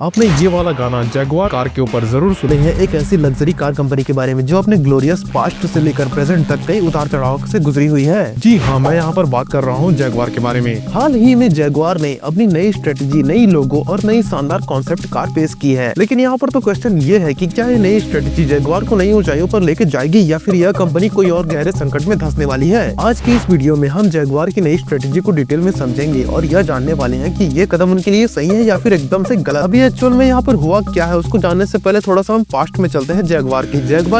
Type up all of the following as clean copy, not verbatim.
आपने ये वाला गाना जगुआर कार के ऊपर जरूर सुने हैं। एक ऐसी लग्जरी कार कंपनी के बारे में जो अपने ग्लोरियस पास्ट से लेकर प्रेजेंट तक कई उतार चढ़ाव से गुजरी हुई है। जी हाँ, मैं यहाँ पर बात कर रहा हूँ जगुआर के बारे में। हाल ही में जगुआर ने अपनी नई स्ट्रेटेजी, नई लोगो और नई शानदार कॉन्सेप्ट कार पेश की है। लेकिन यहाँ पर तो क्वेश्चन ये है कि क्या ये नई स्ट्रेटेजी जगुआर को नई ऊंचाइयों पर लेके जाएगी या फिर यह कंपनी कोई और गहरे संकट में धंसने वाली है। आज की इस वीडियो में हम जगुआर की नई स्ट्रेटेजी को डिटेल में समझेंगे और यह जानने वाले हैं कि ये कदम उनके लिए सही है या फिर एकदम से गलत। अभी एक्चुअल में यहाँ पर हुआ क्या है उसको जानने से पहले थोड़ा सा हम पास्ट में चलते हैं। जगुआर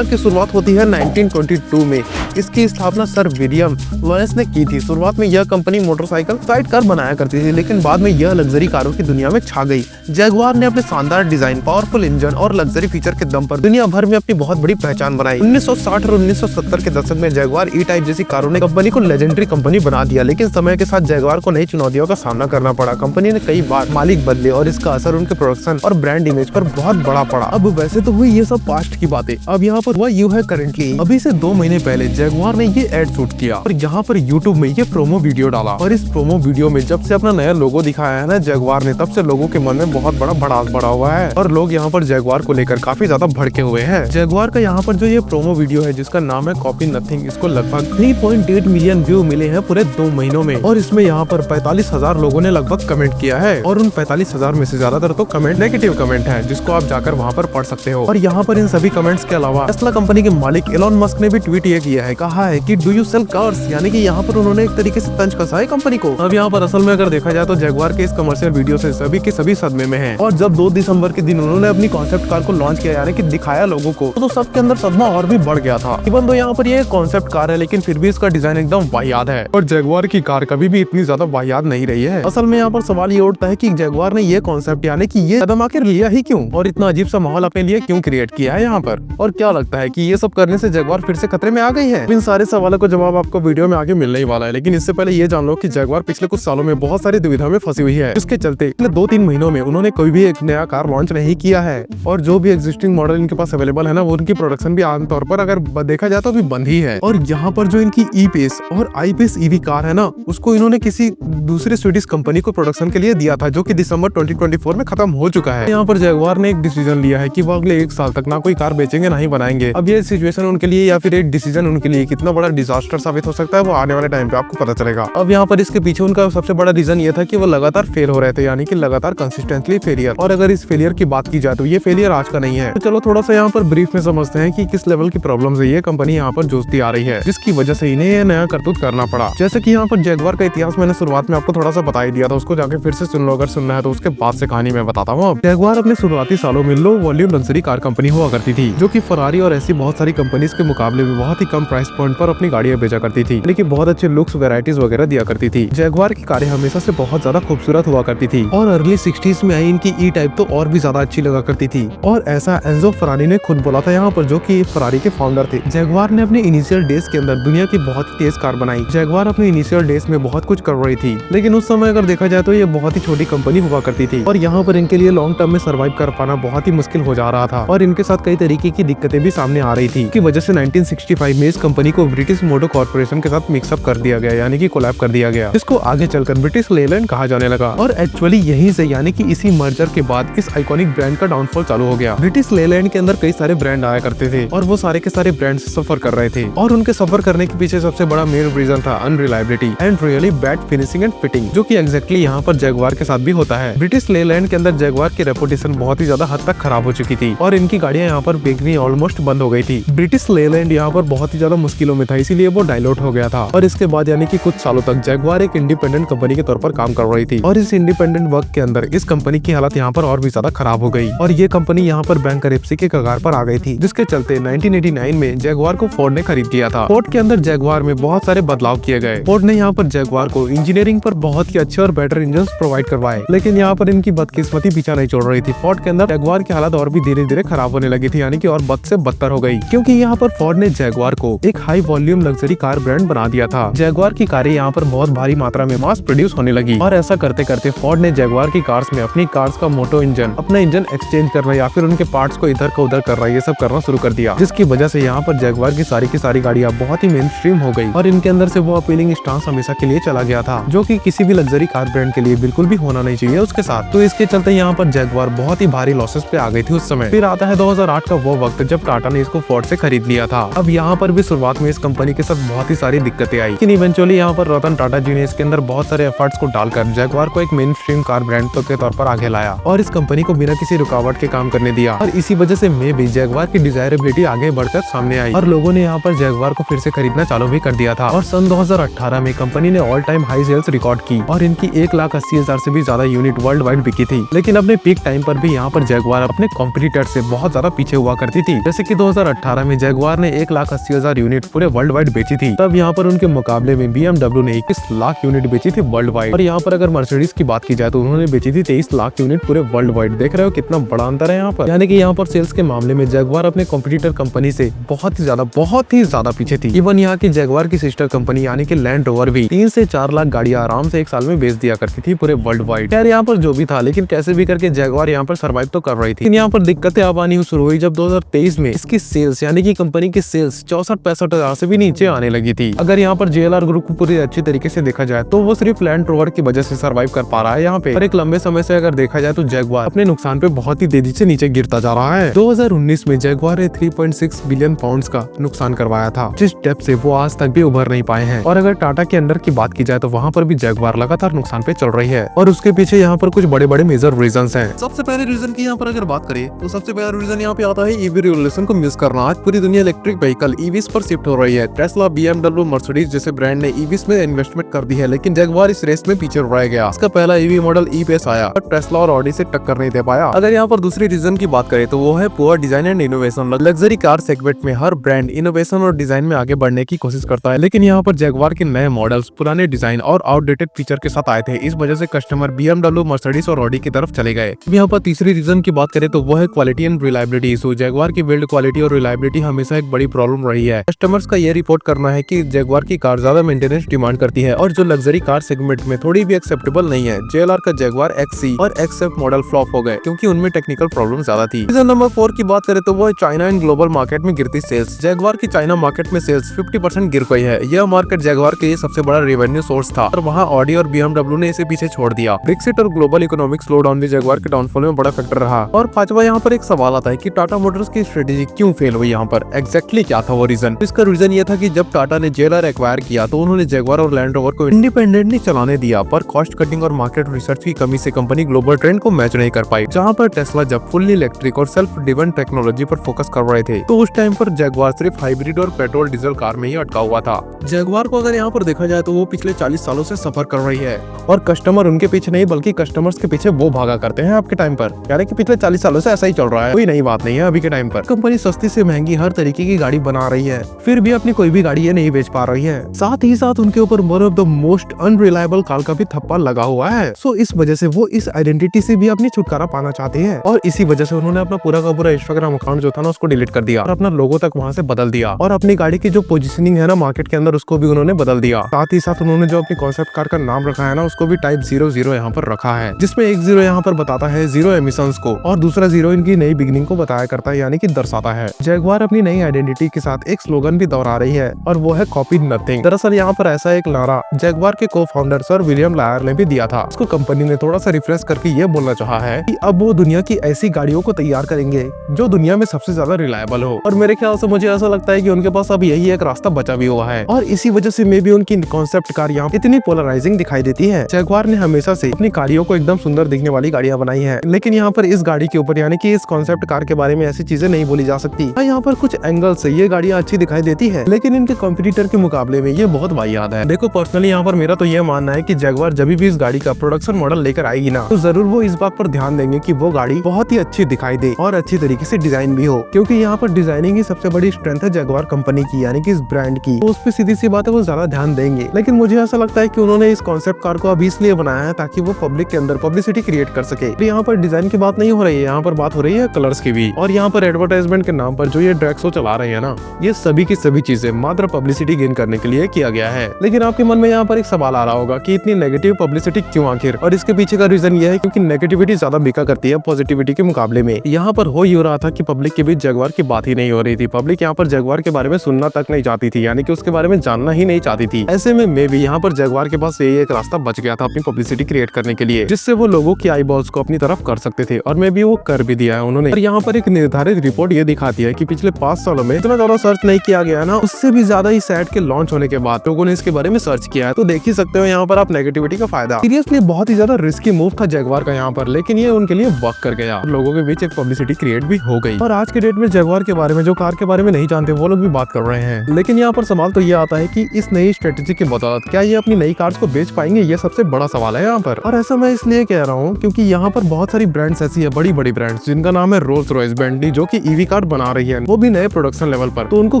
की शुरुआत होती है 1922 में। इसकी स्थापना सर विलियम लॉरेंस ने की थी। शुरुआत में यह कंपनी मोटरसाइकिल साइड कार बनाया करती थी, लेकिन बाद में यह लग्जरी कारों की दुनिया में छा गई। जगुआर ने अपने शानदार डिजाइन, पावरफुल इंजन और लग्जरी फीचर के दम पर दुनिया भर में अपनी बहुत बड़ी पहचान बनाई। 1960 और 1970 के दशक में जगुआर ई टाइप जैसी कारों ने कंपनी को लेजेंडरी कंपनी बना दिया, लेकिन समय के साथ जगुआर को नई चुनौतियों का सामना करना पड़ा। कंपनी ने कई बार मालिक बदले और इसका असर उनके प्रोडक्शन और ब्रांड इमेज पर बहुत बड़ा पड़ा। अब वैसे तो हुई ये सब पास्ट की बातें, अब यहाँ पर हुआ यू है करंटली। अभी से 2 महीने पहले जगुआर ने ये एड शूट किया और यहाँ पर यूट्यूब में ये प्रोमो वीडियो डाला। और इस प्रोमो वीडियो में जब से अपना नया लोगो दिखाया है ना जगुआर ने, तब से लोगों के मन में बहुत बड़ा भड़ास बढ़ा हुआ है और लोग यहाँ पर जगुआर को लेकर काफी ज्यादा भड़के हुए हैं। जगुआर का यहाँ पर जो ये प्रोमो वीडियो है जिसका नाम है कॉपी नथिंग, इसको लगभग 3.8 मिलियन व्यू मिले हैं पूरे 2 महीनों में। और इसमें यहाँ पर 45,000 लोगों ने लगभग कमेंट किया है और उन 45,000 में से ज्यादातर तो कमेंट नेगेटिव कमेंट है, जिसको आप जाकर वहाँ पर पढ़ सकते हो। और यहाँ पर इन सभी कमेंट्स के अलावा टेस्ला कंपनी के मालिक एलोन मस्क ने भी ट्वीट ये किया है, कहा है कि डू यू सेल कार्स, यानी कि यहाँ पर उन्होंने एक तरीके से तंज कसा है कंपनी को। अब यहाँ पर असल में अगर देखा जाए तो जगुआर के इस कमर्शियल वीडियो से सभी के सभी सदमे में हैं। और जब 2 दिसंबर के दिन उन्होंने अपनी कॉन्सेप्ट कार को लॉन्च किया, यानी कि दिखाया लोगों को, तो सबके अंदर सदमा और भी बढ़ गया था। इवन तो यहाँ पर ये कॉन्सेप्ट कार है, लेकिन फिर भी इसका डिजाइन एकदम वाहियात है। और जगुआर की कार कभी भी इतनी ज्यादा वाहियात नहीं रही है। असल में यहाँ पर सवाल ये उठता है कि जगुआर ने ये कॉन्सेप्ट यानी कि ये कदम आखिर लिया ही क्यों, और इतना अजीब सा माहौल अपने लिए क्यों क्रिएट किया है यहाँ पर। और क्या लगता है कि ये सब करने से जगुआर फिर से खतरे में आ गई है? इन सारे सवालों का जवाब आपको वीडियो में आगे मिलने ही वाला है, लेकिन इससे पहले ये जान लो कि जगुआर पिछले कुछ सालों में बहुत सारी दुविधा में फंसी हुई है, जिसके चलते पिछले 2-3 महीनों में उन्होंने कोई भी एक नया कार लॉन्च नहीं किया है। और जो भी एग्जिस्टिंग मॉडल इनके पास अवेलेबल है ना, वो उनकी प्रोडक्शन भी आमतौर पर अगर देखा जाए तो अभी बंद ही है। और यहाँ पर जो इनकी ई पेस और आई पेस ईवी कार है ना, उसको इन्होंने किसी दूसरे स्वीडिश कंपनी को प्रोडक्शन के लिए दिया था, जो कि दिसंबर 2024 में खत्म हो चुका है। यहाँ पर जगुआर ने एक डिसीजन लिया है कि वो अगले 1 साल तक ना कोई कार बेचेंगे ना ही बनाएंगे। अब ये सिचुएशन उनके लिए या फिर एक डिसीजन उनके लिए कितना बड़ा डिजास्टर साबित हो सकता है, वो आने वाले टाइम पे आपको पता चलेगा। अब यहाँ पर इसके पीछे उनका सबसे बड़ा रीजन ये था कि वो लगातार फेल हो रहे थे, यानी कि लगातार कंसिस्टेंटली फेलियर। और अगर इस फेलियर की बात की जाए तो ये फेलियर आज का नहीं है। तो चलो थोड़ा सा यहाँ पर ब्रीफ में समझते हैं कि किस लेवल की प्रॉब्लम से ये कंपनी यहाँ पर जूझती आ रही है, जिसकी वजह से इन्हें ये नया करतूत करना पड़ा। जैसे कि यहाँ पर जगुआर का इतिहास मैंने शुरुआत में आपको थोड़ा सा बता ही दिया था, उसको जाके फिर से सुन लो अगर सुनना है तो। उसके बाद से कहानी मैं बताता हूँ। जगुआर अपने शुरुआती सालों में low volume luxury car company हुआ करती थी, जो कि फरारी और ऐसी बहुत सारी कंपनीज के मुकाबले में बहुत ही कम प्राइस पॉइंट पर अपनी गाड़ियां बेचा करती थी, लेकिन बहुत अच्छे लुक्स, वैरायटीज वगैरह दिया करती थी। जगुआर की कारें हमेशा से बहुत ज्यादा खूबसूरत हुआ करती थी और अर्ली 60s में आई इनकी ई टाइप तो और भी ज्यादा अच्छी लगा करती थी। और ऐसा एंजो फरारी ने खुद बोला था यहाँ पर, जो कि फरारी के फाउंडर थे। जगुआर ने अपने इनिशियल डेज के अंदर दुनिया की बहुत तेज कार बनाई। जगुआर अपने इनिशियल डेज में बहुत कुछ कर रही थी, लेकिन उस समय अगर देखा जाए तो ये बहुत ही छोटी कंपनी हुआ करती थी और यहाँ पर इनके लिए लॉन्ग टर्म में सर्वाइव कर पाना बहुत ही मुश्किल हो जा रहा था। और इनके साथ कई तरीके की दिक्कतें भी सामने आ रही थी, की वजह से 1965 में इस कंपनी को ब्रिटिश मोटर कॉर्पोरेशन के साथ मिक्सअप कर दिया गया, यानी कि कोलैब कर दिया गया, जिसको आगे चलकर ब्रिटिश लेलैंड कहा जाने लगा। और एक्चुअली यहीं से, यानी कि इसी मर्जर के बाद इस आइकॉनिक ब्रांड का डाउनफॉल चालू हो गया। ब्रिटिश लेलैंड के अंदर कई सारे ब्रांड आया करते थे और वो सारे के सारे ब्रांड सफर कर रहे थे, और उनके सफर करने के पीछे सबसे बड़ा मेन रीजन था unreliability and really bad finishing and fitting, जो कि एग्जैक्टली यहाँ पर जगुआर के साथ भी होता है। ब्रिटिश लेलैंड के अंदर जगुआर की रेपुटेशन बहुत ही ज्यादा हद तक खराब हो चुकी थी और इनकी गाड़ियां यहाँ पर बिकनी ऑलमोस्ट बंद हो गई थी। ब्रिटिश लेलैंड यहाँ पर बहुत ही ज्यादा मुश्किलों में था, इसीलिए वो डाइल्यूट हो गया था। और इसके बाद यानी कि कुछ सालों तक जगुआर एक इंडिपेंडेंट कंपनी के तौर पर काम कर रही थी, और इस इंडिपेंडेंट वर्क के अंदर इस कंपनी की हालत यहाँ पर और भी ज्यादा खराब हो गई और ये कंपनी यहाँ पर बैंकरप्सी के कगार पर आ गई थी, जिसके चलते 1989 में जगुआर को फोर्ड ने खरीद लिया था। फोर्ड के अंदर जगुआर में बहुत सारे बदलाव किए गए। फोर्ड ने यहाँ पर जगुआर को इंजीनियरिंग पर बहुत ही अच्छे और बेटर इंजन प्रोवाइड करवाए, लेकिन यहाँ पर इनकी बदकिस्मती पीछा नहीं छोड़ रही थी। फोर्ड के अंदर जगुआर की हालत और भी धीरे धीरे खराब होने लगी थी, यानी कि और बद से बदतर हो गई, क्योंकि यहाँ पर फोर्ड ने जगुआर को एक high volume luxury car brand बना दिया था। जगुआर की कारें यहाँ पर बहुत भारी मात्रा में मास प्रोड्यूस होने लगी और ऐसा करते करते फोर्ड ने जगुआर की कार्स में अपनी कार्स का मोटो इंजन, अपना इंजन एक्सचेंज करना या फिर उनके पार्ट्स को इधर को उधर करना, ये सब करना शुरू कर दिया, जिसकी वजह से यहाँ पर जगुआर की सारी गाड़ियां बहुत ही मेन स्ट्रीम हो गई और इनके अंदर से वो अपीलिंग स्टांस हमेशा के लिए चला गया था, जो कि किसी भी लग्जरी कार ब्रांड के लिए बिल्कुल भी होना नहीं चाहिए उसके साथ। तो इसके चलते यहाँ यहाँ पर जैगवार बहुत ही भारी लॉसेस पे आ गई थी उस समय। फिर आता है 2008 का वो वक्त जब टाटा ने इसको फोर्ड से खरीद लिया था। अब यहाँ पर भी शुरुआत में इस कंपनी के साथ बहुत ही सारी दिक्कतें आई, लेकिन इवेंचुअली यहाँ पर रतन टाटा जी ने इसके अंदर बहुत सारे एफर्ट्स को डालकर जैगवार को एक मेन स्ट्रीम कार ब्रांड के तौर पर आगे लाया और इस कंपनी को बिना किसी रुकावट के काम करने दिया। और इसी वजह से मे भी जैगवार की डिजायरेबिलिटी आगे बढ़कर सामने आई और लोगों ने यहाँ पर जैगवार को फिर से खरीदना चालू भी कर दिया था। और सन 2018 में कंपनी ने all time high sales record की और इनकी 1,80,000 से भी ज्यादा यूनिट वर्ल्ड वाइड बिकी थी। लेकिन अपने पीक टाइम पर भी यहाँ पर जैगवार अपने कॉम्पिटिटर से बहुत ज्यादा पीछे हुआ करती थी। जैसे कि 2018 में जैगवार ने 1,80,000 यूनिट पूरे वर्ल्ड वाइड बेची थी, तब यहाँ पर उनके मुकाबले में BMW ने 21 लाख यूनिट बेची थी वर्ल्ड वाइड। और यहाँ पर अगर मर्सिडीज की बात की जाए तो उन्होंने बेची थी 23 लाख यूनिट पूरे वर्ल्ड वाइड। देख रहे हो कितना बड़ा अंतर है यहाँ पर। यानी कि यहाँ पर सेल्स के मामले में जैगवार अपने कॉम्पिटिटर कंपनी से बहुत ही ज्यादा पीछे थी। इवन यहाँ की जैगवार की सिस्टर कंपनी यानी कि लैंड रोवर भी 3 से 4 लाख गाड़ियां आराम से एक साल में बेच दिया करती थी पूरे वर्ल्ड वाइड। यार यहाँ पर जो भी था, लेकिन कैसे भी करके जैगवार यहाँ पर सर्वाइव तो कर रही थी। यहाँ पर दिक्कतें अब आनी शुरू हुई जब 2023 में इसकी सेल्स यानी कि कंपनी की सेल्स 64-65 हजार से भी नीचे आने लगी थी। अगर यहाँ पर JLR ग्रुप को पूरी अच्छी तरीके से देखा जाए तो वो सिर्फ लैंड रोवर की वजह से सर्वाइव कर पा रहा है यहाँ पे। पर एक लंबे समय से अगर देखा जाए तो जैगवार अपने नुकसान पे बहुत ही तेजी से नीचे गिरता जा रहा है। 2019 में जैगवार ने 3.6 बिलियन पाउंड्स का नुकसान करवाया था, जिस डेप्थ से वो आज तक भी उभर नहीं पाए हैं। और अगर टाटा के अंडर की बात की जाए तो वहाँ पर भी जैगवार लगातार नुकसान पे चल रही है और उसके पीछे यहाँ पर कुछ बड़े बड़े मेजर रीजंस हैं। सबसे पहले रीजन की यहाँ पर अगर बात करें तो सबसे पहला रीजन यहाँ पे आता है ईवी रिवोल्यूशन को मिस करना। आज पूरी दुनिया इलेक्ट्रिक व्हीकल ईवीज पर शिफ्ट हो रही है। टेस्ला, BMW, मर्सिडीज जैसे ब्रांड ने ईवीज में इन्वेस्टमेंट कर दी है, लेकिन जैगवार इस रेस में पीछे रह गया। इसका पहला ईवी मॉडल ई-पेस आया और टेस्ला और ऑडी से टक्कर नहीं दे पाया। अगर यहाँ पर दूसरी रीजन की बात करें तो वो है poor design and innovation. Luxury car segment में हर ब्रांड इनोवेशन और डिजाइन में आगे बढ़ने की कोशिश करता है, लेकिन यहाँ पर जैगवार के नए मॉडल्स पुराने डिजाइन और आउटडेटेड फीचर के साथ आए थे। इस वजह से कस्टमर BMW, मर्सिडीज और ऑडी की तरफ चले गए। यहाँ पर तीसरी रीजन की बात करें तो वो है quality and reliability issue. Jaguar की बिल्ड क्वालिटी और रिलायबिलिटी हमेशा एक बड़ी प्रॉब्लम रही है। कस्टमर्स का ये रिपोर्ट करना है कि जैगवार की कार ज्यादा मेंटेनेंस डिमांड करती है और जो लग्जरी कार सेगमेंट में थोड़ी भी एक्सेप्टेबल नहीं है। JLR का जैगवार XC और XF मॉडल फ्लॉप हो गए क्योंकि उनमें टेक्निकल प्रॉब्लम ज्यादा थी। रीजन नंबर 4 की बात करें तो वो चाइना एंड ग्लोबल मार्केट में गिरती सेल्स। जैगवार की चाइना मार्केट में सेल्स 50% गिर गई है। यह मार्केट जैगवार के लिए सबसे बड़ा रेवेन्यू सोर्स था और वहाँ ऑडी और BMW ने इसे पीछे छोड़ दिया। ब्रेक्सिट और ग्लोबल इकोनॉमिक स्लो डाउन भी जैगवार के डाउनफॉल में बड़ा फैक्टर रहा। और पांचवा यहाँ पर एक सवाल आता है कि टाटा मोटर्स की स्ट्रेटेजी क्यों फेल हुई। यहाँ पर एग्जैक्टली क्या था वो रीजन? इसका रीजन ये था कि जब टाटा ने JLR एक्वायर किया तो उन्होंने जैगवार और लैंड रोवर को इंडिपेंडेंटली चलाने दिया, पर कॉस्ट कटिंग और मार्केट रिसर्च की कमी से कंपनी ग्लोबल ट्रेंड को मैच नहीं कर पाई। जहाँ पर टेस्ला जब फुल्ली इलेक्ट्रिक और सेल्फ ड्रिवन टेक्नोलॉजी पर फोकस कर रहे थे तो उस टाइम पर जैगवार सिर्फ हाइब्रिड और पेट्रोल डीजल कार में ही अटका हुआ था। जैगवार को अगर यहाँ पर देखा जाए तो वो पिछले 40 सालों से सफर कर रही है और कस्टमर उनके पीछे नहीं बल्कि कस्टमर्स के पीछे वो भागा करते हैं आपके टाइम पर। यानी कि पिछले 40 सालों से ऐसा ही चल रहा है, कोई नई बात नहीं है अभी के टाइम पर। कंपनी सस्ती से महंगी हर तरीके की गाड़ी बना रही है, फिर भी अपनी कोई भी गाड़ी ये नहीं बेच पा रही है। साथ ही साथ उनके ऊपर one of the most unreliable car का भी थप्पा लगा हुआ है। सो इस वजह से वो इस आइडेंटिटी से भी अपनी छुटकारा पाना चाहते हैं और इसी वजह से उन्होंने अपना पूरा का पूरा इंस्टाग्राम अकाउंट जो था ना उसको डिलीट कर दिया और अपना लोगो तक वहाँ से बदल दिया और अपनी गाड़ी की जो पोजीशनिंग है ना मार्केट के अंदर उसको भी उन्होंने बदल दिया। साथ ही साथ उन्होंने जो अपनी कॉन्सेप्ट कार का नाम रखा है ना उसको भी टाइप 00 यहाँ पर रखा है, जिसमें एक 0 यहाँ पर बताता है जीरो एमिशंस को और दूसरा 0 इनकी नई बिगिनिंग को बताया करता है यानी कि दर्शाता है। जैगवार अपनी नई आइडेंटिटी के साथ एक स्लोगन भी दोहरा रही है और वो है कॉपी नथिंग। दरअसल यहाँ पर ऐसा एक नारा जैगवार के को फाउंडर सर विलियम लायर ने भी दिया था। उसको कंपनी ने थोड़ा सा रिफ्रेश करके ये बोलना चाहा है कि अब वो दुनिया की ऐसी गाड़ियों को तैयार करेंगे जो दुनिया में सबसे ज्यादा रिलायबल हो। और मेरे ख्याल से मुझे ऐसा लगता है कि उनके पास अब यही एक रास्ता बचा भी हुआ है और इसी वजह से मे भी उनकी कॉन्सेप्ट कार यहाँ इतनी पोलराइजिंग दिखाई देती है। जैगवार ने हमेशा से अपनी गाड़ियों को एकदम सुंदर दिखने वाली गाड़ियां बनाई है, लेकिन यहाँ पर इस गाड़ी के ऊपर यानी कि इस कॉन्सेप्ट कार के बारे में ऐसी चीजें नहीं बोली जा सकती। यहाँ पर कुछ एंगल से ये गाड़ियां अच्छी दिखाई देती है, लेकिन इनके कॉम्पिटिटर के मुकाबले में ये बहुत वाहियात है। देखो पर्सनली यहाँ पर मेरा तो ये मानना है कि जैगवार जब भी इस गाड़ी का प्रोडक्शन मॉडल लेकर आएगी ना तो जरूर वो इस बात पर ध्यान देंगे कि वो गाड़ी बहुत ही अच्छी दिखाई दे और अच्छी तरीके से डिजाइन भी हो, क्योंकि यहाँ पर डिजाइनिंग ही सबसे बड़ी स्ट्रेंथ है जैगवार कंपनी की यानी कि इस ब्रांड की। तो उस पर सीधी सी बात है वो ज्यादा ध्यान देंगे। लेकिन मुझे ऐसा लगता है कि उन्होंने इस कॉन्सेप्ट कार को अभी इसलिए बनाया है ताकि वो पब्लिक के अंदर पब्लिसिटी क्रिएट कर सके। तो यहाँ पर डिजाइन की बात नहीं हो रही है, यहाँ पर बात हो रही है कलर्स की भी। और यहाँ पर एडवर्टाइजमेंट के नाम पर जो ये ड्रैग शो चला रहे हैं ना, ये सभी की सभी चीजें मात्र पब्लिसिटी गेन करने के लिए किया गया है। लेकिन आपके मन में यहाँ पर एक सवाल आ रहा होगा कि इतनी नेगेटिव पब्लिसिटी क्यों आखिर? और इसके पीछे का रीजन ये है क्योंकि नेगेटिविटी ज्यादा बिका करती है पॉजिटिविटी के मुकाबले में। यहाँ पर हो रहा था कि पब्लिक के बीच जैगवार की बात ही नहीं हो रही थी। पब्लिक यहाँ पर जैगवार के बारे में सुनना तक नहीं चाहती थी, यानी कि उसके बारे में जानना ही नहीं चाहती थी। ऐसे में भी यहाँ पर जैगवार के पास यही एक रास्ता बच गया था अपनी पब्लिसिटी क्रिएट करने के लिए, जिससे वो लोगों की आई कॉल्स को अपनी तरफ कर सकते थे, और मे भी वो कर भी दिया है उन्होंने। और यहाँ पर एक निर्धारित रिपोर्ट ये दिखाती है कि पिछले 5 सालों में इतना ज्यादा सर्च नहीं किया गया ना, उससे भी ज्यादा ही सेट के लॉन्च होने के बाद लोगों ने इसके बारे में सर्च किया है। तो देख ही सकते हो यहाँ पर आप नेगेटिविटी का फायदा। सीरियसली बहुत ही ज्यादा रिस्की मूव था जगुआर का यहाँ पर, लेकिन ये उनके लिए वर्क कर गया। लोगों के बीच एक पब्लिसिटी क्रिएट भी हो गई, और आज के डेट में जगुआर के बारे में जो कार के बारे में नहीं जानते वो लोग भी बात कर रहे हैं। लेकिन यहाँ पर सवाल तो ये आता है कि इस नई स्ट्रेटेजी के बदौलत क्या ये अपनी नई कार्स को बेच पाएंगे, ये सबसे बड़ा सवाल है यहाँ पर। और ऐसा मैं इसलिए कह रहा हूँ क्योंकि यहाँ पर बहुत सारी ब्रांड्स ऐसी है, बड़ी बड़ी ब्रांड्स जिनका नाम है रोल्स रॉयस, बेंटली, जो कि ईवी कार बना रही है, वो भी नए प्रोडक्शन लेवल पर। तो उनको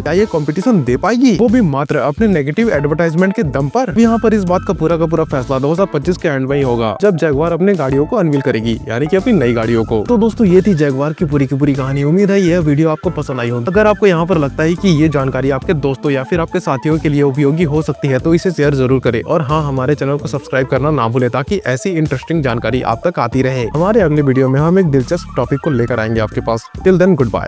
क्या ये कंपटीशन दे पाएगी, वो भी मात्र अपने नेगेटिव एडवर्टाइजमेंट के दम पर। यहाँ पर इस बात का पूरा फैसला 2025 के एंड में ही होगा, जब जगुआर अपने गाड़ियों को अनवील करेगी, यानी कि अपनी नई गाड़ियों को। तो दोस्तों ये थी जगुआर की पूरी कहानी। उम्मीद है यह वीडियो आपको पसंद आई होगी। अगर आपको यहाँ पर लगता है कि ये जानकारी आपके दोस्तों या फिर आपके साथियों के लिए उपयोगी हो सकती है तो इसे शेयर जरूर करें, और हाँ, हमारे चैनल को सब्सक्राइब करना ना भूलें ताकि ऐसी इंटरेस्टिंग जानकारी आप तक आती रहे। हमारे अगले वीडियो में हम एक दिलचस्प टॉपिक को लेकर आएंगे आपके पास। Till then, good bye.